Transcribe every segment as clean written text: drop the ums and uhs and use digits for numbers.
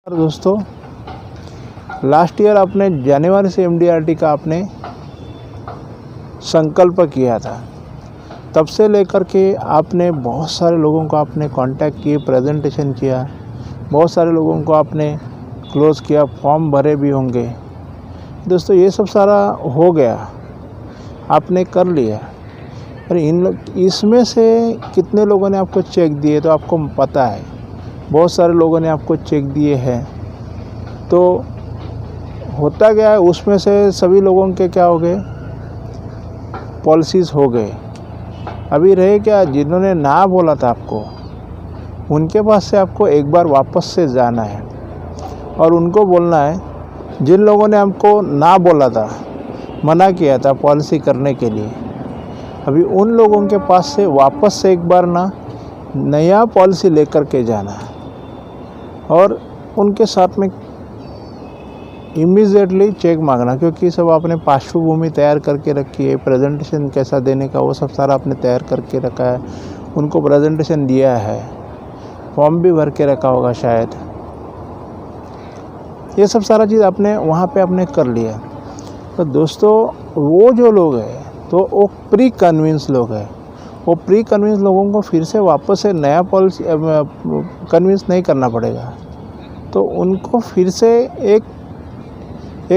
दोस्तों, last year आपने जनवरी से एमडीआरटी का आपने संकल्प किया था। तब से लेकर के आपने बहुत सारे लोगों को आपने कांटेक्ट किए, प्रेजेंटेशन किया, बहुत सारे लोगों को आपने क्लोज़ किया, फॉर्म भरे भी होंगे। दोस्तों, ये सब सारा हो गया, आपने कर लिया। पर इसमें से कितने लोगों ने आपको चेक दिए तो आपको पता है। बहुत सारे लोगों ने आपको चेक दिए हैं। तो होता क्या है, उसमें से सभी लोगों के क्या हो गए, पॉलिसीज़ हो गए। अभी रहे क्या, जिन्होंने ना बोला था आपको, उनके पास से आपको एक बार वापस से जाना है और उनको बोलना है, जिन लोगों ने हमको ना बोला था, मना किया था पॉलिसी करने के लिए, अभी उन लोगों के पास से वापस से एक बार नया पॉलिसी लेकर के जाना है और उनके साथ में इमीडिएटली चेक मांगना, क्योंकि सब आपने पार्श्वभूमि तैयार करके रखी है, प्रेजेंटेशन कैसा देने का वो सब सारा आपने तैयार करके रखा है, उनको प्रेजेंटेशन दिया है, फॉर्म भी भर के रखा होगा शायद। ये सब सारा चीज़ आपने वहाँ पे आपने कर लिया। तो दोस्तों, वो जो लोग हैं तो वो प्री कन्विंस लोग हैं। वो प्री कन्विंस लोगों को फिर से वापस से नया पॉलिसी कन्विंस नहीं करना पड़ेगा। तो उनको फिर से एक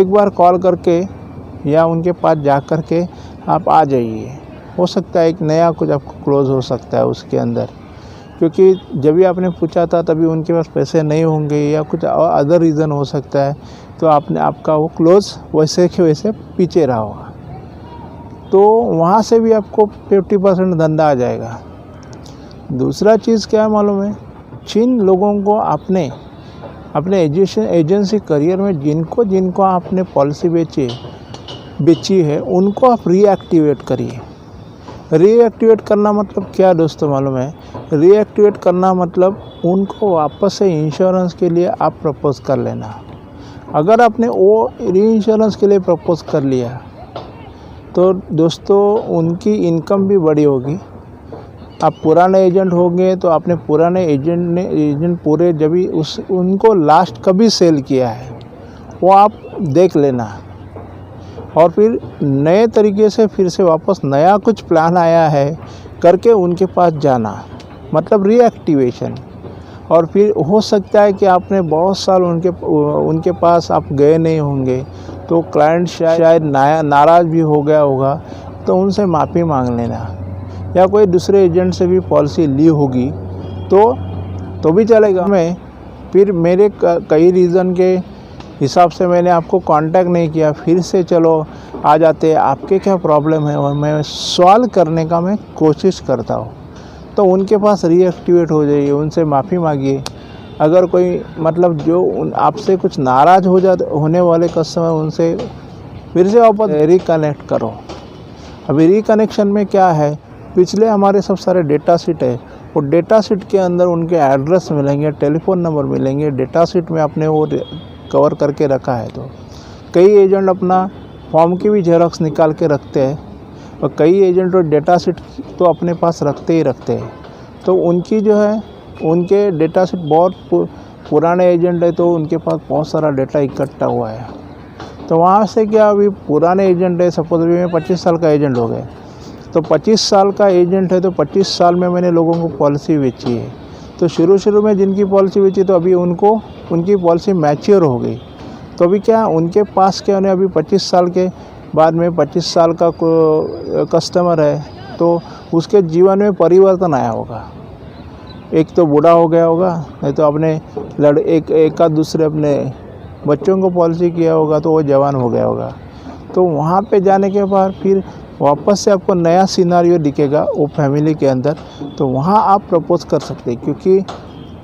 बार कॉल करके या उनके पास जा कर के आप आ जाइए। हो सकता है एक नया कुछ आपको क्लोज हो सकता है उसके अंदर, क्योंकि जब भी आपने पूछा था तभी उनके पास पैसे नहीं होंगे या कुछ अदर रीज़न हो सकता है, तो आपका वो क्लोज वैसे के वैसे पीछे रहा होगा। तो वहाँ से भी आपको 50% धंधा आ जाएगा। दूसरा चीज़ क्या है मालूम है, जिन लोगों को आपने अपने एजेंसी करियर में जिनको आपने पॉलिसी बेची है, उनको आप रीएक्टिवेट करिए। रीएक्टिवेट करना मतलब क्या दोस्तों मालूम है? रीएक्टिवेट करना मतलब उनको वापस से इंश्योरेंस के लिए आप प्रपोज़ कर लेना। अगर आपने वो री इंश्योरेंस के लिए प्रपोज़ कर लिया तो दोस्तों उनकी इनकम भी बड़ी होगी। आप पुराने एजेंट होंगे तो आपने पुराने एजेंट पूरे जब भी उनको लास्ट कभी सेल किया है वो आप देख लेना, और फिर नए तरीके से फिर से वापस नया कुछ प्लान आया है करके उनके पास जाना, मतलब रीएक्टिवेशन। और फिर हो सकता है कि आपने बहुत साल उनके पास आप गए नहीं होंगे, तो क्लाइंट शायद नाराज़ भी हो गया होगा, तो उनसे माफ़ी मांग लेना। या कोई दूसरे एजेंट से भी पॉलिसी ली होगी तो भी चलेगा। मैं फिर मेरे कई रीज़न के हिसाब से मैंने आपको कांटेक्ट नहीं किया, फिर से चलो आ जाते, आपके क्या प्रॉब्लम है, और मैं सॉल्व करने का मैं कोशिश करता हूँ। तो उनके पास रीएक्टिवेट हो जाइए, उनसे माफ़ी मांगिए। अगर कोई मतलब जो आपसे कुछ नाराज़ होने वाले कस्टमर, उनसे फिर से वापस रिकनेक्ट करो। अभी रिकनेक्शन में क्या है, पिछले हमारे सब सारे डेटा शीट है, वो डेटा शीट के अंदर उनके एड्रेस मिलेंगे, टेलीफोन नंबर मिलेंगे, डेटा शीट में आपने वो कवर करके रखा है। तो कई एजेंट अपना फॉर्म की भी जेरॉक्स निकाल के रखते हैं, और कई एजेंट और डेटा शीट तो अपने पास रखते ही रखते हैं। तो उनकी जो है, उनके डेटा शीट बहुत पुराने एजेंट है, तो उनके पास बहुत सारा डेटा इकट्ठा हुआ है। तो वहाँ से क्या, अभी पुराने एजेंट है, सपोज भी मैं 25 साल का एजेंट हो गया, तो 25 साल का एजेंट है, तो 25 साल में मैंने लोगों को पॉलिसी बेची है। तो शुरू में जिनकी पॉलिसी बेची, तो अभी उनकी पॉलिसी मैच्योर हो गई। तो अभी क्या, उनके पास क्या होने, अभी 25 साल के बाद में 25 साल का कस्टमर है, तो उसके जीवन में परिवर्तन आया होगा। एक तो बूढ़ा हो गया होगा, नहीं तो अपने एक दूसरे अपने बच्चों को पॉलिसी किया होगा, तो वो जवान हो गया होगा। तो वहाँ पे जाने के बाद फिर वापस से आपको नया सिनारियो दिखेगा वो फैमिली के अंदर, तो वहाँ आप प्रपोज़ कर सकते हैं, क्योंकि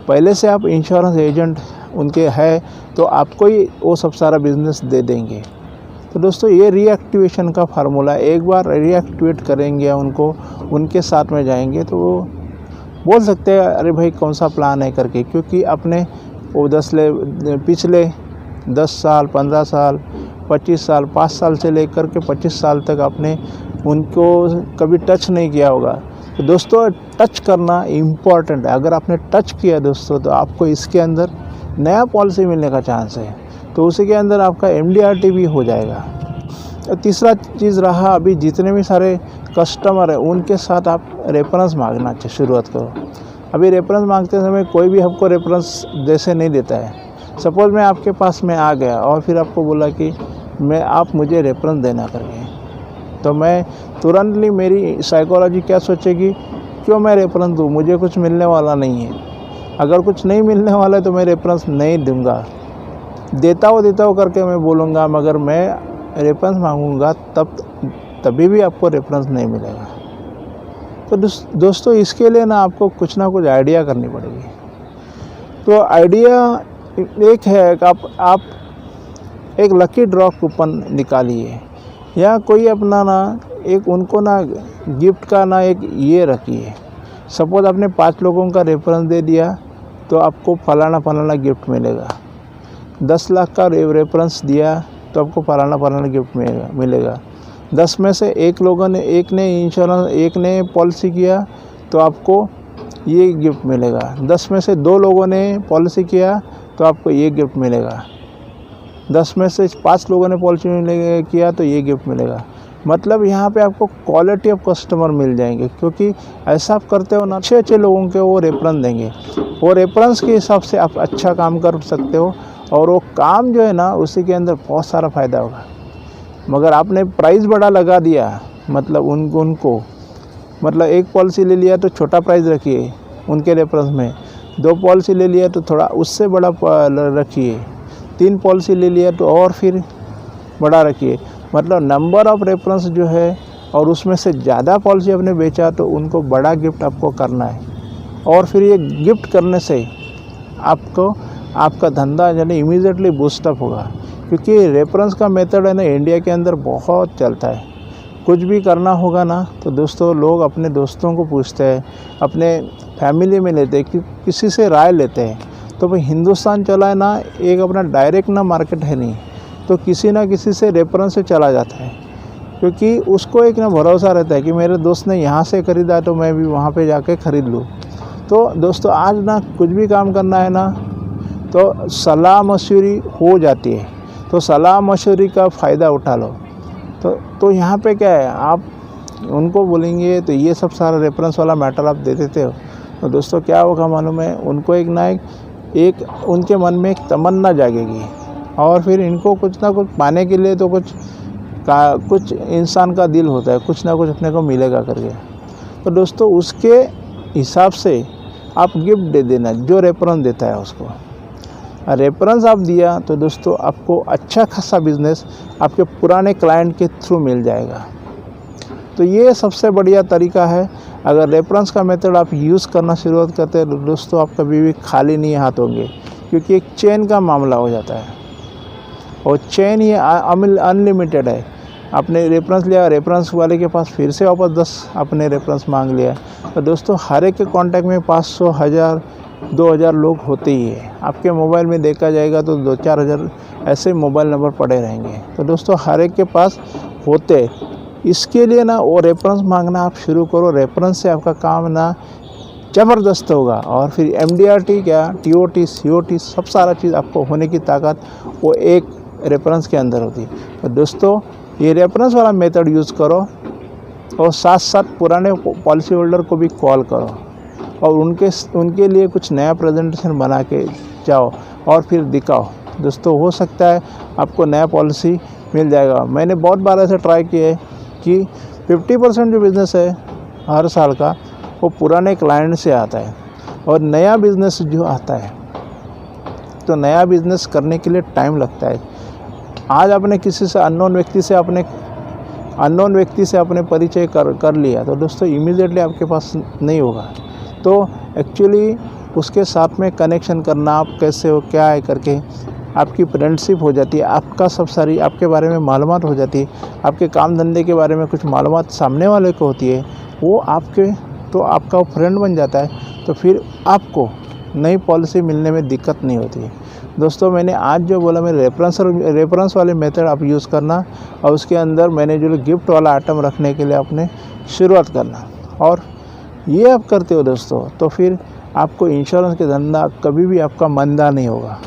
पहले से आप इंश्योरेंस एजेंट उनके है, तो आपको ही वो सब सारा बिजनेस दे देंगे। तो दोस्तों, ये रीएक्टिवेशन का फार्मूला, एक बार रीएक्टिवेट करेंगे उनको, उनके साथ में जाएंगे, तो वो बोल सकते हैं अरे भाई कौन सा प्लान है करके, क्योंकि अपने वो पिछले 10 साल, 15 साल, 25 साल, 5 साल से लेकर के 25 साल तक आपने उनको कभी टच नहीं किया होगा। तो दोस्तों, टच करना इम्पॉर्टेंट है। अगर आपने टच किया दोस्तों, तो आपको इसके अंदर नया पॉलिसी मिलने का चांस है, तो उसी के अंदर आपका MDRT भी हो जाएगा। तीसरा चीज़ रहा, अभी जितने भी सारे कस्टमर हैं उनके साथ आप रेफरेंस मांगना शुरुआत करो। अभी रेफरेंस मांगते समय कोई भी आपको रेफरेंस जैसे नहीं देता है। सपोज़ मैं आपके पास में आ गया और फिर आपको बोला कि आप मुझे रेफरेंस देना करके, तो मैं तुरंतली मेरी साइकोलॉजी क्या सोचेगी, क्यों मैं रेफरेंस दूँ, मुझे कुछ मिलने वाला नहीं है। अगर कुछ नहीं मिलने वाला है तो मैं रेफरेंस नहीं दूँगा। देता हो करके मैं बोलूँगा, मगर मैं रेफरेंस मांगूँगा तभी भी आपको रेफरेंस नहीं मिलेगा। तो दोस्तों इसके लिए ना आपको कुछ ना कुछ आइडिया करनी पड़ेगी। तो आइडिया एक है कि आप एक लकी ड्रॉ कूपन निकालिए, या कोई अपना ना एक उनको ना गिफ्ट का ना एक ये रखिए। सपोज़ आपने 5 लोगों का रेफरेंस दे दिया तो आपको फलाना गिफ्ट मिलेगा। 10 लाख का रेफरेंस दिया तो आपको फलाना गिफ्ट मिलेगा। 10 में से एक ने पॉलिसी किया तो आपको ये गिफ्ट मिलेगा। 10 में से 2 लोगों ने पॉलिसी किया तो आपको ये गिफ्ट मिलेगा। 10 में से 5 लोगों ने पॉलिसी किया तो ये गिफ्ट मिलेगा। मतलब यहाँ पे आपको क्वालिटी ऑफ कस्टमर मिल जाएंगे, क्योंकि ऐसा आप करते हो ना, अच्छे लोगों के वो रेफरेंस देंगे। वो रेफरेंस के हिसाब से आप अच्छा काम कर सकते हो, और वो काम जो है ना उसी के अंदर बहुत सारा फ़ायदा होगा। मगर आपने प्राइस बड़ा लगा दिया, मतलब उनको मतलब एक पॉलिसी ले लिया तो छोटा प्राइस रखिए उनके रेफरेंस में, 2 पॉलिसी ले लिया तो थोड़ा उससे बड़ा रखिए, 3 पॉलिसी ले लिया तो और फिर बड़ा रखिए। मतलब नंबर ऑफ़ रेफरेंस जो है, और उसमें से ज़्यादा पॉलिसी आपने बेचा तो उनको बड़ा गिफ्ट आपको करना है। और फिर ये गिफ्ट करने से आपका धंधा यानी इमीडिएटली बूस्टअप होगा, क्योंकि रेफरेंस का मेथड है ना इंडिया के अंदर बहुत चलता है। कुछ भी करना होगा ना तो दोस्तों लोग अपने दोस्तों को पूछते हैं, अपने फैमिली में लेते हैं, कि किसी से राय लेते हैं। तो भाई हिंदुस्तान चला है ना, एक अपना डायरेक्ट ना मार्केट है नहीं, तो किसी ना किसी से रेफरेंस से चला जाता है, क्योंकि उसको एक ना भरोसा रहता है कि मेरे दोस्त ने यहाँ से ख़रीदा तो मैं भी वहाँ पे जाके ख़रीद लूँ। तो दोस्तों आज ना कुछ भी काम करना है ना तो सलाह मशवरी हो जाती है, तो सलाह मशवरी का फ़ायदा उठा लो। तो यहाँ पे क्या है, आप उनको बोलेंगे तो ये सब सारा रेफरेंस वाला मैटर आप दे देते हो, तो दोस्तों क्या होगा मालूम है, उनको एक उनके मन में एक तमन्ना जागेगी, और फिर इनको कुछ ना कुछ पाने के लिए तो कुछ इंसान का दिल होता है, कुछ ना कुछ अपने को मिलेगा करके। तो दोस्तों उसके हिसाब से आप गिफ्ट दे देना जो रेफरेंस देता है उसको। रेफरेंस आप दिया तो दोस्तों आपको अच्छा खासा बिजनेस आपके पुराने क्लाइंट के थ्रू मिल जाएगा। तो ये सबसे बढ़िया तरीका है। अगर रेफरेंस का मेथड आप यूज़ करना शुरुआत करते हैं तो दोस्तों आप कभी भी खाली नहीं हाथ होंगे, क्योंकि एक चेन का मामला हो जाता है, और चेन ये अनलिमिटेड है। आपने रेफरेंस लिया, रेफरेंस वाले के पास फिर से वापस 10 आपने रेफरेंस मांग लिया, तो दोस्तों हर एक के कॉन्टैक्ट में 500, 1000, 2000 लोग होते ही है। आपके मोबाइल में देखा जाएगा तो 2-4 हज़ार ऐसे मोबाइल नंबर पड़े रहेंगे। तो दोस्तों हर एक के पास होते, इसके लिए ना वो रेफरेंस मांगना आप शुरू करो। रेफरेंस से आपका काम ना ज़बरदस्त होगा, और फिर MDRT क्या, TOT, COT सब सारा चीज़ आपको होने की ताकत वो एक रेफरेंस के अंदर होती है। तो दोस्तों ये रेफरेंस वाला मेथड यूज़ करो, और साथ साथ पुराने पॉलिसी होल्डर को भी कॉल करो, और उनके लिए कुछ नया प्रेजेंटेशन बना के जाओ और फिर दिखाओ। दोस्तों हो सकता है आपको नया पॉलिसी मिल जाएगा। मैंने बहुत बार ऐसे ट्राई किया है कि 50% जो बिज़नेस है हर साल का वो पुराने क्लाइंट से आता है, और नया बिज़नेस जो आता है तो नया बिज़नेस करने के लिए टाइम लगता है। आज आपने किसी से अननोन व्यक्ति से आपने परिचय कर लिया तो दोस्तों इमीडिएटली आपके पास नहीं होगा। तो एक्चुअली उसके साथ में कनेक्शन करना, आप कैसे हो क्या है करके आपकी फ्रेंडशिप हो जाती है, आपका सब सारी आपके बारे में मालूमात हो जाती है, आपके काम धंधे के बारे में कुछ मालूमात सामने वाले को होती है, वो आपका फ्रेंड बन जाता है। तो फिर आपको नई पॉलिसी मिलने में दिक्कत नहीं होती है। दोस्तों मैंने आज जो बोला, मेरे रेफरेंस वाले मेथड आप यूज़ करना, और उसके अंदर मैंने जो गिफ्ट वाला आइटम रखने के लिए आपने शुरुआत करना, और ये आप करते हो दोस्तों तो फिर आपको इंश्योरेंस के धंधा कभी भी आपका मंदा नहीं होगा।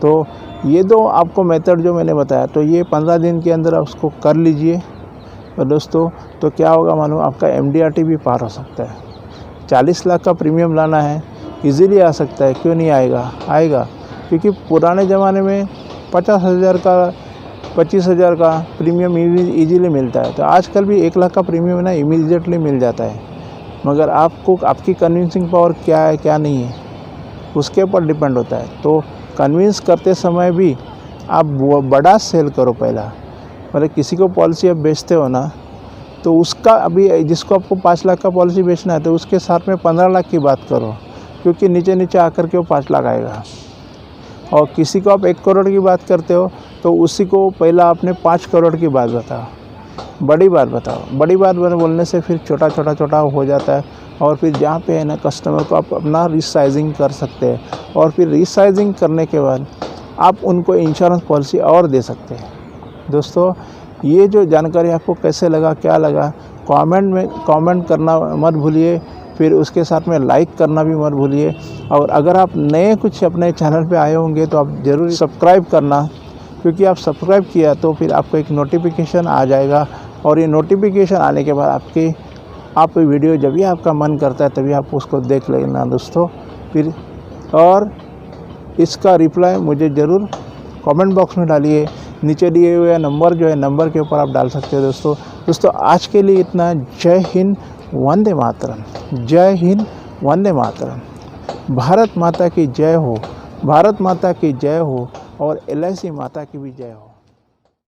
तो ये दो आपको मेथड जो मैंने बताया, तो ये 15 दिन के अंदर आप उसको कर लीजिए। और दोस्तों तो क्या होगा मालूम, आपका MDRT भी पार हो सकता है। 40 लाख का प्रीमियम लाना है, इजीली आ सकता है, क्यों नहीं आएगा, आएगा। क्योंकि पुराने ज़माने में 50,000 का 25,000 का प्रीमियम इजीली मिलता है। तो आजकल भी 1 लाख का प्रीमियम ना इमीडिएटली मिल जाता है, मगर आपको आपकी कन्विंसिंग पावर क्या है क्या नहीं है उसके ऊपर डिपेंड होता है। तो कन्विंस करते समय भी आप बड़ा सेल करो पहला। मतलब किसी को पॉलिसी आप बेचते हो ना, तो उसका अभी जिसको आपको 5 लाख का पॉलिसी बेचना है तो उसके साथ में 15 लाख की बात करो, क्योंकि नीचे नीचे आकर के वो 5 लाख आएगा। और किसी को आप 1 करोड़ की बात करते हो तो उसी को पहला आपने 5 करोड़ की बात बताओ, बड़ी बात बताओ। बड़ी बात बोलने से फिर छोटा छोटा छोटा हो जाता है, और फिर जहाँ पे है ना कस्टमर को आप अपना रिसाइजिंग कर सकते हैं, और फिर रिसाइजिंग करने के बाद आप उनको इंश्योरेंस पॉलिसी और दे सकते हैं। दोस्तों ये जो जानकारी आपको कैसे लगा, क्या लगा, कमेंट में कमेंट करना मत भूलिए। फिर उसके साथ में लाइक करना भी मत भूलिए। और अगर आप नए कुछ अपने चैनल पे आए होंगे तो आप ज़रूर सब्सक्राइब करना, क्योंकि आप सब्सक्राइब किया तो फिर आपको एक नोटिफिकेशन आ जाएगा, और ये नोटिफिकेशन आने के बाद आप वीडियो जब भी आपका मन करता है तभी आप उसको देख लेना दोस्तों। फिर और इसका रिप्लाई मुझे ज़रूर कमेंट बॉक्स में डालिए। नीचे दिए हुए नंबर जो है, नंबर के ऊपर आप डाल सकते हो दोस्तों आज के लिए इतना। जय हिंद, वंदे मातरम। जय हिंद, वंदे मातरम। भारत माता की जय हो, भारत माता की जय हो, और LIC माता की भी जय हो।